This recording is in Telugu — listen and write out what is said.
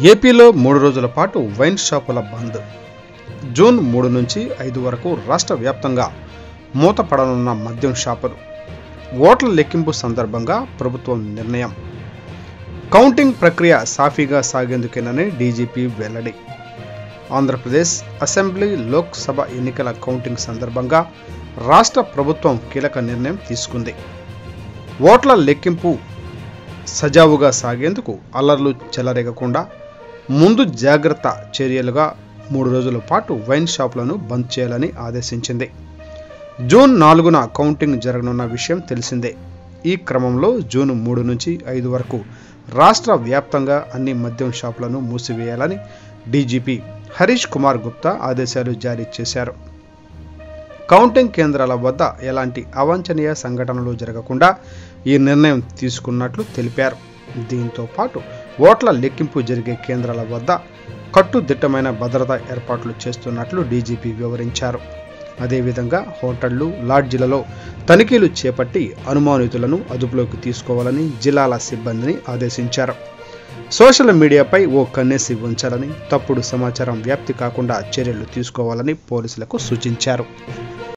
ఏపీలో 3 రోజుల పాటు వైన్ షాపుల బంద్. జూన్ 3 నుంచి 5 వరకు రాష్ట్ర వ్యాప్తంగా మూతపడనున్న మద్యం షాపులు. ఓట్ల లెక్కింపు సందర్భంగా ప్రభుత్వం నిర్ణయం. కౌంటింగ్ ప్రక్రియ సాఫీగా సాగేందుకేనని డీజీపీ వెల్లడి. ఆంధ్రప్రదేశ్ అసెంబ్లీ లోక్సభ ఎన్నికల కౌంటింగ్ సందర్భంగా రాష్ట్ర ప్రభుత్వం కీలక నిర్ణయం తీసుకుంది. ఓట్ల లెక్కింపు సజావుగా సాగేందుకు అల్లర్లు చెలరేగకుండా ముందు జాగ్రత్త చర్యలుగా 3 రోజుల పాటు వైన్ షాపులను బంద్ చేయాలని ఆదేశించింది. జూన్ 4న కౌంటింగ్ జరగనున్న విషయం తెలిసిందే. ఈ క్రమంలో జూన్ 3 నుంచి 5 వరకు రాష్ట్ర వ్యాప్తంగా అన్ని మద్యం షాపులను మూసివేయాలని డీజీపీ హరీష్ కుమార్ గుప్తా ఆదేశాలు జారీ చేశారు. కౌంటింగ్ కేంద్రాల వద్ద ఎలాంటి అవాంఛనీయ సంఘటనలు జరగకుండా ఈ నిర్ణయం తీసుకున్నట్లు తెలిపారు. దీంతో పాటు ఓట్ల లెక్కింపు జరిగే కేంద్రాల వద్ద కట్టుదిట్టమైన భద్రతా ఏర్పాట్లు చేస్తున్నట్లు డీజీపీ వివరించారు. అదేవిధంగా హోటళ్లు, లాడ్జీలలో తనిఖీలు చేపట్టి అనుమానితులను అదుపులోకి తీసుకోవాలని జిల్లాల సిబ్బందిని ఆదేశించారు. సోషల్ మీడియాపై ఓ కన్నేసి ఉంచాలని, తప్పుడు సమాచారం వ్యాప్తి కాకుండా చర్యలు తీసుకోవాలని పోలీసులకు సూచించారు.